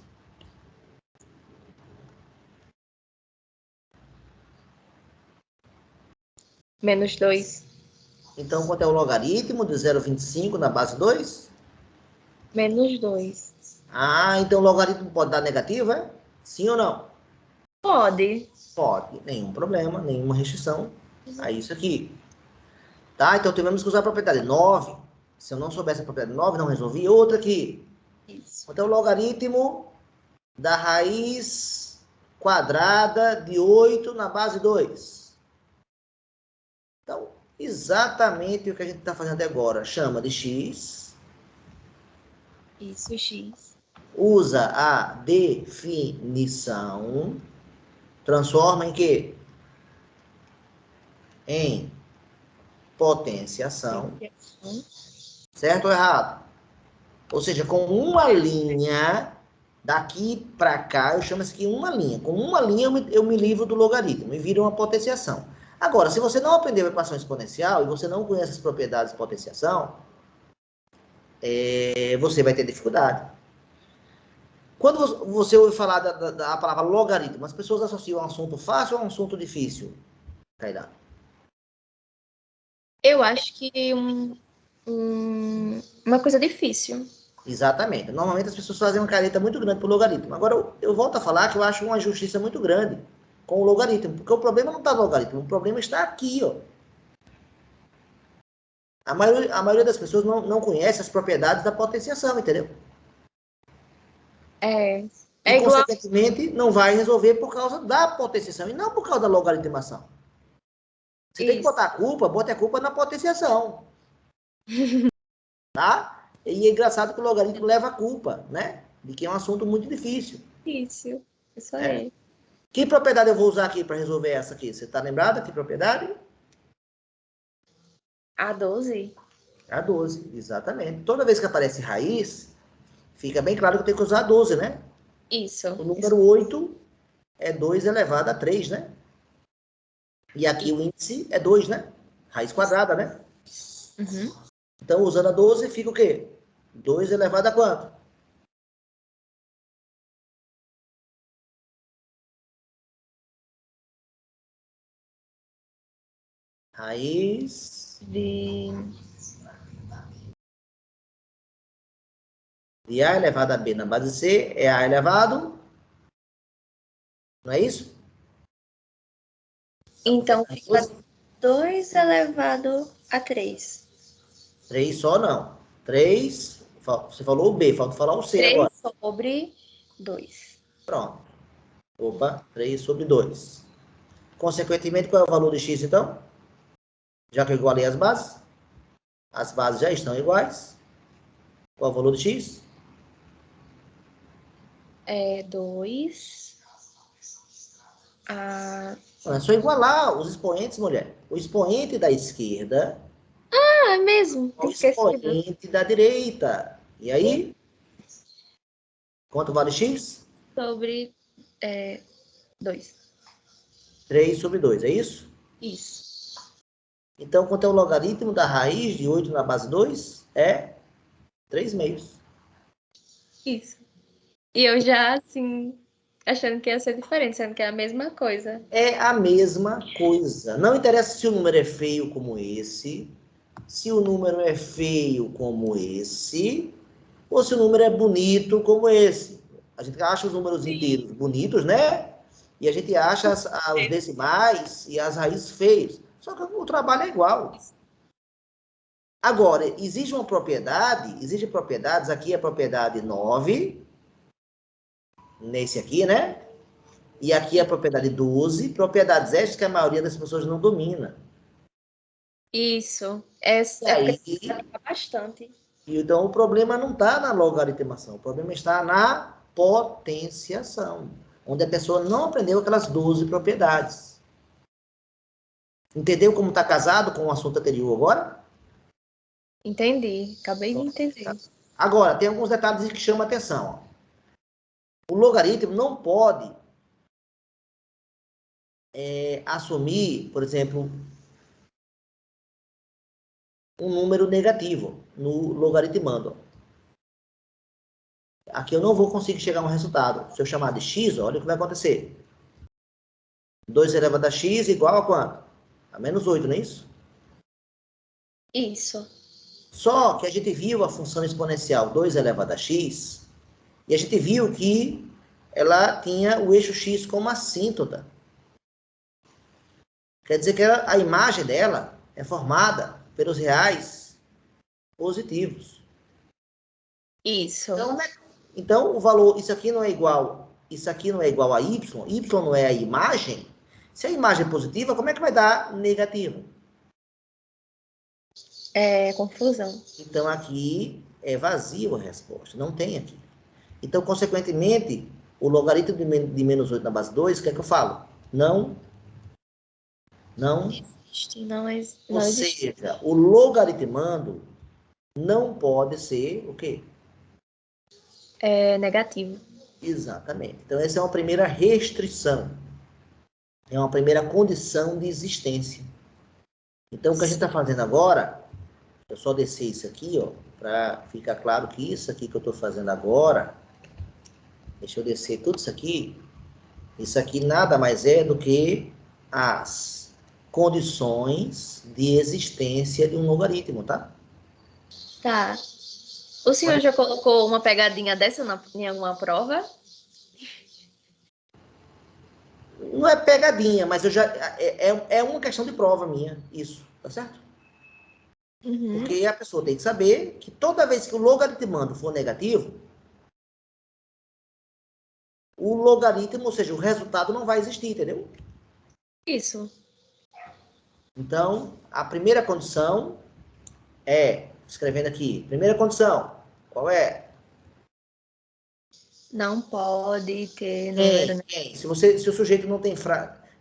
Menos 2. Então, quanto é o logaritmo de 0,25 na base 2? Menos 2. Ah, então o logaritmo pode dar negativo, é? Sim ou não? Pode. Pode. Nenhum problema, nenhuma restrição a isso aqui. Tá? Então, tivemos que usar a propriedade 9. Se eu não soubesse a propriedade 9, não resolvi. Outra aqui. Isso. Quanto é o logaritmo da raiz quadrada de 8 na base 2? Então, exatamente o que a gente está fazendo até agora. Chama de x. Isso, x. Usa a definição. Transforma em quê? em potenciação, certo ou errado? Ou seja, com uma linha, daqui para cá, eu chamo isso aqui uma linha. Com uma linha, eu me livro do logaritmo e vira uma potenciação. Agora, se você não aprendeu a equação exponencial e você não conhece as propriedades de potenciação, você vai ter dificuldade. Quando você ouve falar da palavra logaritmo, as pessoas associam a um assunto fácil ou a um assunto difícil, Kainá? Eu acho que uma coisa difícil. Exatamente. Normalmente as pessoas fazem uma careta muito grande para o logaritmo. Agora, eu volto a falar que eu acho uma injustiça muito grande com o logaritmo, porque o problema não está no logaritmo, o problema está aqui, ó. A maioria das pessoas não conhece as propriedades da potenciação, entendeu? É E, igual. consequentemente, não vai resolver por causa da potenciação e não por causa da logaritmação. Você tem que botar a culpa, bota a culpa na potenciação. Tá? E é engraçado que o logaritmo leva a culpa, né? De que é um assunto muito difícil. Isso aí. Que propriedade eu vou usar aqui para resolver essa aqui? Você está lembrada? Que propriedade? A 12? A 12, exatamente. Toda vez que aparece raiz, fica bem claro que eu tenho que usar a 12, né? Isso. O número 8 é 2 elevado a 3, né? E aqui o índice é 2, né? Raiz quadrada, né? Uhum. Então, usando a 12, fica o quê? 2 elevado a quanto? Raiz de A elevado a B na base C é A elevado. Não é isso? Então, fica 2 elevado a 3. 3 só não. 3, você falou o B, falta falar o C 3 agora. sobre 2. Pronto. Opa, 3 sobre 2. Consequentemente, qual é o valor de x, então? Já que eu igualei as bases já estão iguais. Qual é o valor de x? É 2. É só igualar os expoentes, mulher. O expoente da esquerda É mesmo? é o Esquecido. expoente da direita. E aí, quanto vale x? Sobre 2. 3 sobre 2, é isso? Isso. Então, quanto é o logaritmo da raiz de 8 na base 2? É 3 meios. Isso. E eu já, assim, achando que ia ser diferente, sendo que é a mesma coisa. É a mesma coisa. Não interessa se o número é feio como esse, se o número é feio como esse, ou se o número é bonito como esse. A gente acha os números inteiros bonitos, né? E a gente acha os decimais e as raízes feios. Só que o trabalho é igual. Agora, existe propriedades, aqui é a propriedade 9, nesse aqui, né? E aqui é a propriedade 12, propriedades estas que a maioria das pessoas não domina. Isso. E É porque aí, fica bastante. então o problema não está na logaritmação, o problema está na potenciação, onde a pessoa não aprendeu aquelas 12 propriedades. Entendeu como está casado com o assunto anterior agora? Entendi. Acabei de entender. Agora, tem alguns detalhes que chamam a atenção. Ó. O logaritmo não pode assumir, por exemplo, um número negativo no logaritmando. Aqui eu não vou conseguir chegar a um resultado. Se eu chamar de x, olha o que vai acontecer. 2 elevado a x igual a quanto? A menos 8, não é isso? Isso. Só que a gente viu a função exponencial 2 elevado a x, e a gente viu que ela tinha o eixo x como assíntota. Quer dizer que a imagem dela é formada pelos reais positivos. Isso. Então, o valor, isso aqui não é igual a y não é a imagem. Se a imagem é positiva, como é que vai dar negativo? É confusão. Então, aqui é vazio a resposta, não tem aqui. Então, consequentemente, o logaritmo de menos 8 na base 2, o que é que eu falo? Não existe, não, Ou não existe. seja, o logaritmando não pode ser o quê? É negativo. Exatamente. Então, essa é uma primeira restrição. É uma primeira condição de existência. Então, o que a gente está fazendo agora, eu só descer isso aqui, ó, para ficar claro que isso aqui que eu estou fazendo agora, deixa eu descer tudo isso aqui nada mais é do que as condições de existência de um logaritmo, tá? Tá. O senhor já colocou uma pegadinha dessa em alguma prova? Não é pegadinha, mas eu já é uma questão de prova minha, isso, tá certo? Uhum. Porque a pessoa tem que saber que toda vez que o logaritmando for negativo, o logaritmo, ou seja, o resultado não vai existir, entendeu? Isso. Então, a primeira condição é, escrevendo aqui, primeira condição, qual é? Não pode ter número. Quem? Se o sujeito não tem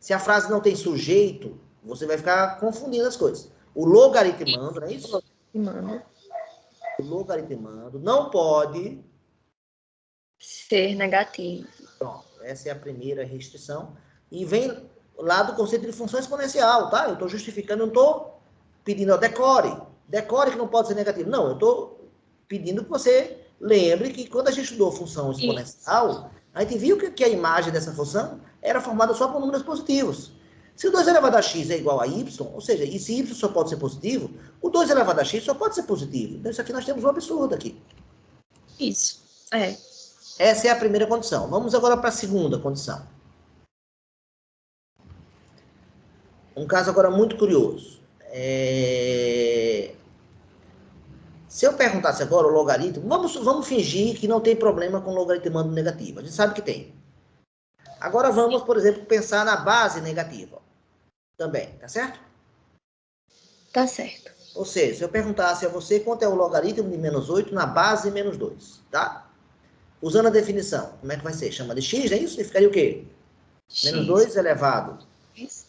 se a frase não tem sujeito, você vai ficar confundindo as coisas. O logaritmando, não é isso? Manda O logaritmando não pode. ser negativo. Pronto, essa é a primeira restrição. E vem lá do conceito de função exponencial, tá? Eu estou justificando, não estou pedindo, ó, decore. Decore que não pode ser negativo. Não, eu estou pedindo que você lembre que quando a gente estudou função exponencial, a gente viu que a imagem dessa função era formada só por números positivos. Se o 2 elevado a x é igual a y, ou seja, e se y só pode ser positivo, o 2 elevado a x só pode ser positivo. Então, isso aqui nós temos um absurdo aqui. Isso. É. Essa é a primeira condição. Vamos agora para a segunda condição. Um caso agora muito curioso. Se eu perguntasse agora o logaritmo, vamos fingir que não tem problema com logaritmando negativo. A gente sabe que tem. Agora vamos, por exemplo, pensar na base negativa. Também, tá certo? Tá certo. Ou seja, se eu perguntasse a você quanto é o logaritmo de menos 8 na base menos 2, tá? Usando a definição, como é que vai ser? Chama de x, é isso? E ficaria o quê? X Menos 2 elevado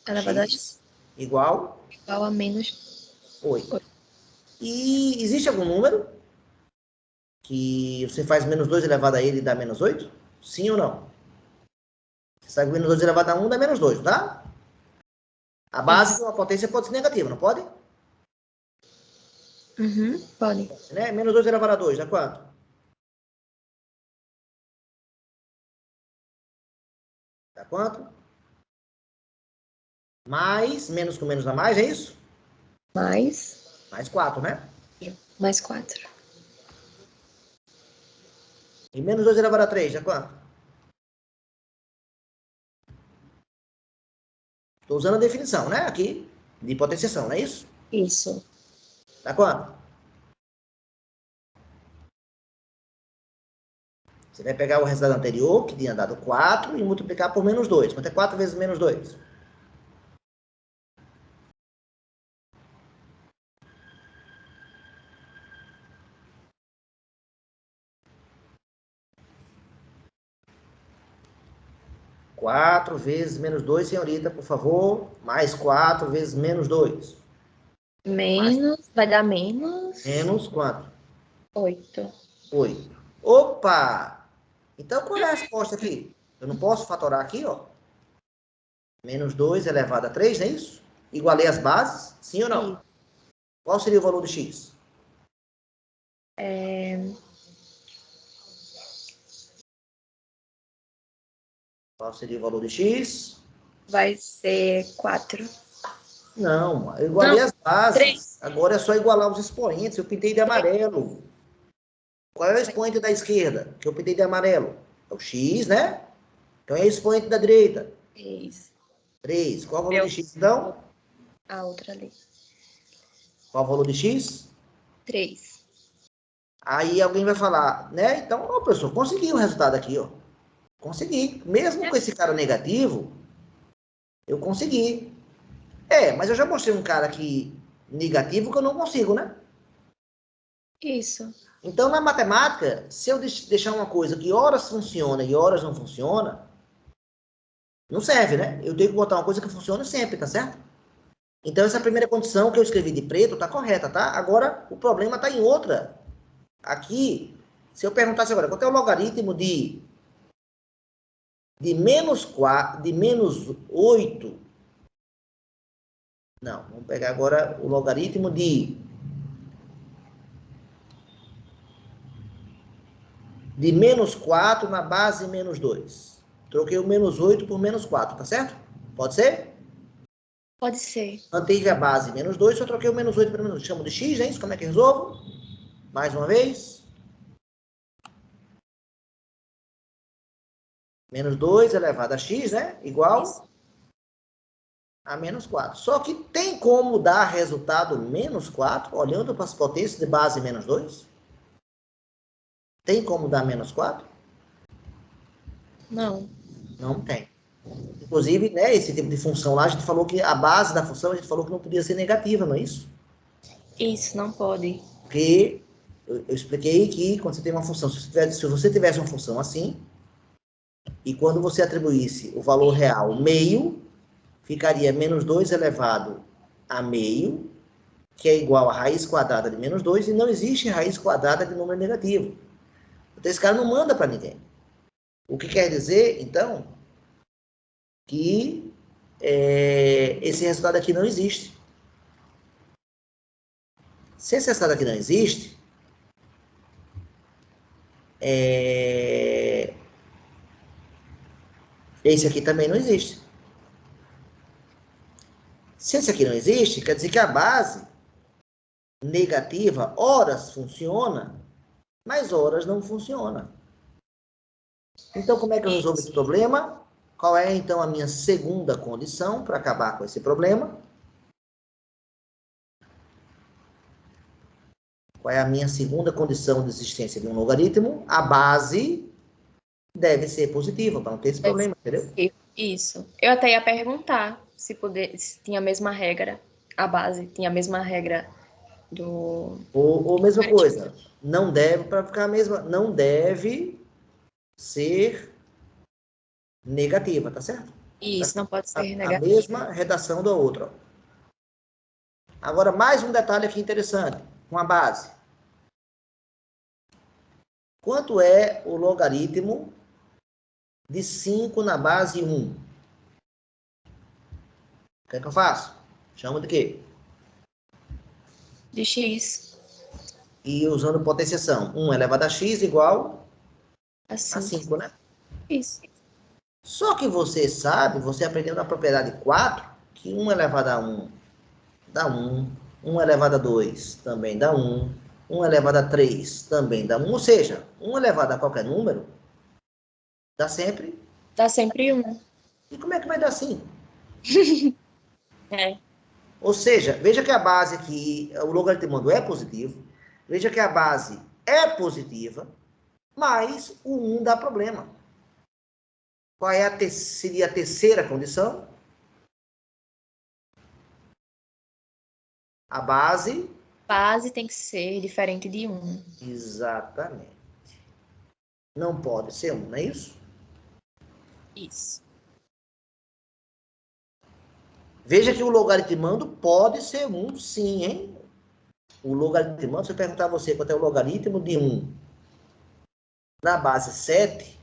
elevado a x igual igual a menos 8. E existe algum número que você faz menos 2 elevado a ele e dá menos 8? Sim ou não? Você sabe que menos 2 elevado a 1 dá menos 2, tá? A base de uma potência pode ser negativa, não pode? Uhum, pode. Né? Menos 2 elevado a 2 dá quanto? Dá quanto? Mais, menos com menos dá mais, é isso? Mais 4, né? Mais 4. E menos 2 elevado a 3 dá quanto? Estou usando a definição, né? Aqui, de potenciação, não é isso? Isso. Dá quanto? Você vai pegar o resultado anterior, que tinha dado 4, e multiplicar por menos 2. Quanto é 4 vezes menos 2? Quatro vezes menos 2, senhorita, por favor. Mais 4 vezes menos 2. Menos, vai dar menos. Menos quanto? 8. 8. Opa! Então, qual é a resposta aqui? Eu não posso fatorar aqui, ó. Menos 2 elevado a 3, não é isso? Igualei as bases, sim ou não? Sim. Qual seria o valor de x? Qual seria o valor de x? Vai ser 4. Não, eu igualei as bases. 3. Agora é só igualar os expoentes. Eu pintei de amarelo. Qual é o expoente da esquerda? Que eu pintei de amarelo. É o x, né? Então é o expoente da direita. 3. 3. Qual é o valor de x, então? A outra ali. Qual é o valor de x? 3. Aí alguém vai falar, né? Então, ó, professor, consegui o resultado aqui, ó. Consegui. Mesmo com esse cara negativo, eu consegui. Mas eu já mostrei um cara aqui negativo que eu não consigo, né? Isso. Então, na matemática, se eu deixar uma coisa que horas funciona e horas não funciona, não serve, né? Eu tenho que botar uma coisa que funcione sempre, tá certo? Então, essa primeira condição que eu escrevi de preto está correta, tá? Agora, o problema está em outra. Aqui, se eu perguntasse agora, qual é o logaritmo de menos 4, de menos 8? Não, vamos pegar agora o logaritmo de menos 4 na base menos 2. Troquei o menos 8 por menos 4, tá certo? Pode ser? Pode ser. Manteve a base menos 2, só troquei o menos 8 por menos 2. Chamo de x, é isso? Como é que eu resolvo? Mais uma vez. Menos 2 elevado a x, né? Igual Isso. a menos 4. Só que tem como dar resultado menos 4, olhando para as potências de base menos 2? Tem como dar menos 4? Não. Não tem. Inclusive, né, esse tipo de função lá, a gente falou que a base da função, a gente falou que não podia ser negativa, não é isso? Isso, não pode. Porque eu expliquei que quando você tem uma função, se você tivesse uma função assim, e quando você atribuísse o valor real meio, ficaria menos 2 elevado a meio, que é igual a raiz quadrada de menos 2, e não existe raiz quadrada de número negativo. Então, esse cara não manda para ninguém. O que quer dizer, então, que esse resultado aqui não existe. Se esse resultado aqui não existe, esse aqui também não existe. Se esse aqui não existe, quer dizer que a base negativa, horas funciona, mas horas não funciona. Então, como é que eu resolvo esse problema? Qual é, então, a minha segunda condição para acabar com esse problema? Qual é a minha segunda condição de existência de um logaritmo? A base deve ser positiva, para não ter esse problema, entendeu? Isso. Eu até ia perguntar se tinha a mesma regra, a base tinha a mesma regra do... Ou mesma coisa, não deve, para ficar a mesma, não deve ser negativa, tá certo? Isso, não pode ser A negativo. mesma redação da outra. Agora, mais um detalhe aqui interessante, com a base. Quanto é o logaritmo de 5 na base 1? O que é que eu faço? Chamo de quê? De x. E usando potenciação. 1 elevado a x igual a Assim. 5, né? Isso. Só que você sabe, você aprendeu na propriedade 4, que 1 elevado a 1 dá 1. 1 elevado a 2 também dá 1. 1 elevado a 3 também dá 1. Ou seja, 1 elevado a qualquer número dá sempre. Dá sempre 1. E como é que vai dar 5? É. Ou seja, veja que a base aqui, o logaritmando é positivo. Veja que a base é positiva, mas o 1 dá problema. Qual é seria a terceira condição? A base... Base tem que ser diferente de 1. Exatamente. Não pode ser 1, não é isso? Isso. Veja que o logaritmando pode ser 1, sim, hein? O logaritmando, se eu perguntar a você qual é o logaritmo de 1 na base 7,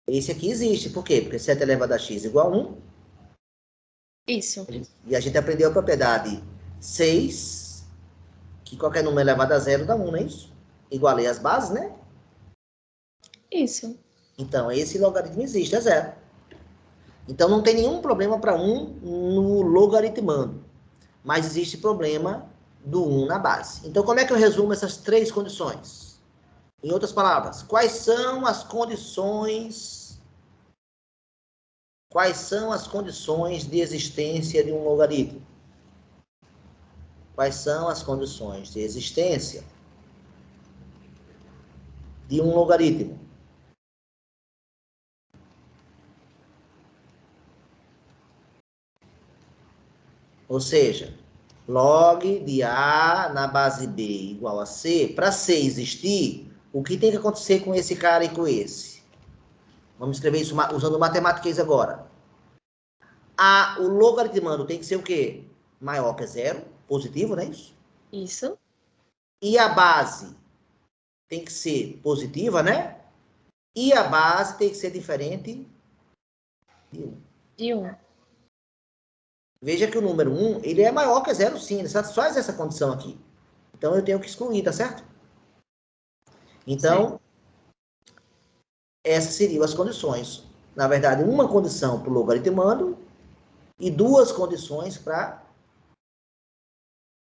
esse aqui existe. Por quê? Porque 7 elevado a x igual a 1. Isso. E a gente aprendeu a propriedade 6, que qualquer número elevado a 0 dá 1, não é isso? Igualei as bases, né? Isso. Então, esse logaritmo existe, é 0. Então, não tem nenhum problema para 1 no logaritmando. Mas existe problema do 1 na base. Então, como é que eu resumo essas três condições? Em outras palavras, quais são as condições de existência de um logaritmo? Quais são as condições de existência de um logaritmo? Ou seja, log de A na base B igual a C. Para C existir, o que tem que acontecer com esse cara e com esse? Vamos escrever isso usando matemática agora. O logaritmando tem que ser o quê? Maior que zero, positivo, não é isso? Isso. E a base tem que ser positiva, né? E a base tem que ser diferente de 1. De 1. Veja que o número 1, ele é maior que zero, sim. Ele satisfaz essa condição aqui. Então, eu tenho que excluir, tá certo? Então, essas seriam as condições. Na verdade, uma condição para o logaritmando e 2 condições para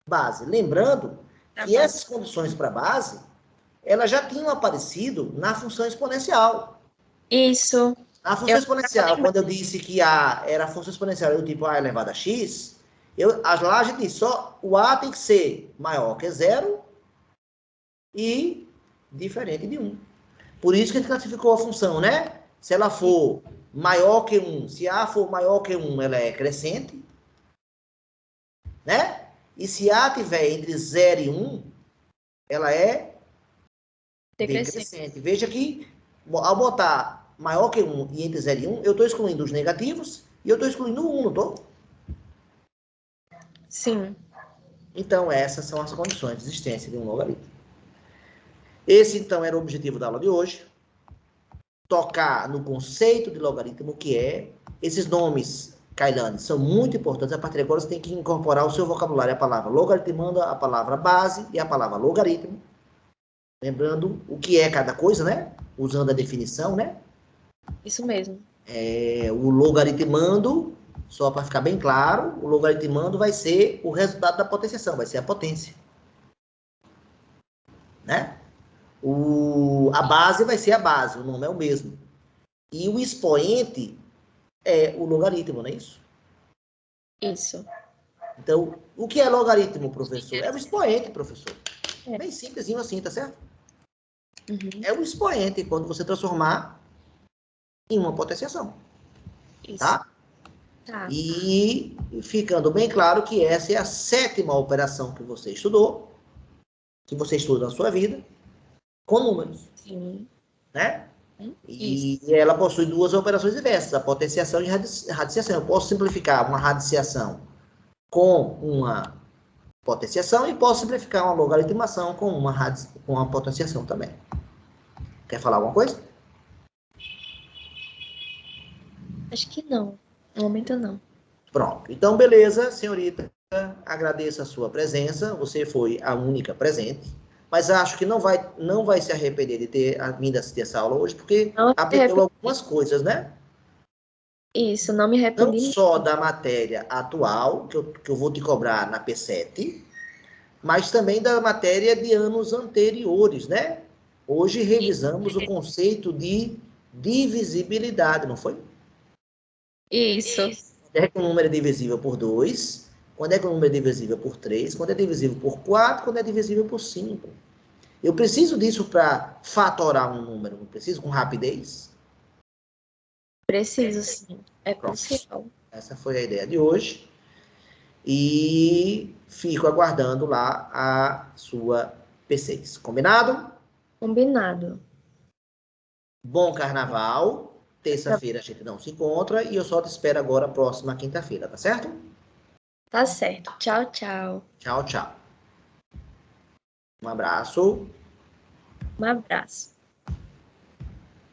base. Lembrando que essas condições para base, elas já tinham aparecido na função exponencial. Isso. Na função exponencial, quando eu disse que A era a função exponencial do tipo A elevado a x, lá a gente disse só o A tem que ser maior que zero e diferente de 1. Por isso que a gente classificou a função, né? Se ela for maior que 1, se A for maior que 1, ela é crescente, né? E se A tiver entre 0 e 1, ela é decrescente. Veja que, ao botar maior que 1 e entre 0 e 1, eu estou excluindo os negativos e eu estou excluindo o 1, não estou? Sim. Então, essas são as condições de existência de um logaritmo. Esse, então, era o objetivo da aula de hoje. Tocar no conceito de logaritmo, que é... Esses nomes, Kailane, são muito importantes. A partir de agora, você tem que incorporar ao seu vocabulário a palavra logaritmando, a palavra base e a palavra logaritmo. Lembrando o que é cada coisa, né? Usando a definição, né? Isso mesmo. O logaritmando, só para ficar bem claro, o logaritmando vai ser o resultado da potenciação, vai ser a potência. Né? A base vai ser a base, o nome é o mesmo. E o expoente é o logaritmo, não é isso? Isso. Então, o que é logaritmo, professor? É o expoente, professor. Bem simplesinho assim, tá certo? Uhum. É o expoente, quando você transformar em uma potenciação. Isso. Tá? Tá. E ficando bem claro que essa é a 7ª operação que você estudou, que você estuda na sua vida, com números. Sim. Né? Isso. E ela possui 2 operações inversas, a potenciação e a radiciação. Eu posso simplificar uma radiciação com uma potenciação e posso simplificar uma logaritmação com uma potenciação também. Quer falar alguma coisa? Acho que não. No momento, não. Pronto. Então, beleza, senhorita. Agradeço a sua presença. Você foi a única presente. Mas acho que não vai se arrepender de ter vindo assistir essa aula hoje, porque aprendeu algumas coisas, né? Isso, não me arrependi. Não só da matéria atual, que eu vou te cobrar na P7, mas também da matéria de anos anteriores, né? Hoje revisamos o conceito de divisibilidade, não foi? Isso. Quando é que um número é divisível por 2? Quando é que um número é divisível por 3? Quando é divisível por 4? Quando é divisível por 5? Eu preciso disso para fatorar um número, não preciso com rapidez? Preciso, sim. É Pronto. crucial. Essa foi a ideia de hoje. E fico aguardando lá a sua P6. Combinado? Combinado. Bom carnaval. Terça-feira a gente não se encontra e eu só te espero agora próxima quinta-feira, tá certo? Tá certo. Tchau, tchau. Tchau, tchau. Um abraço. Um abraço.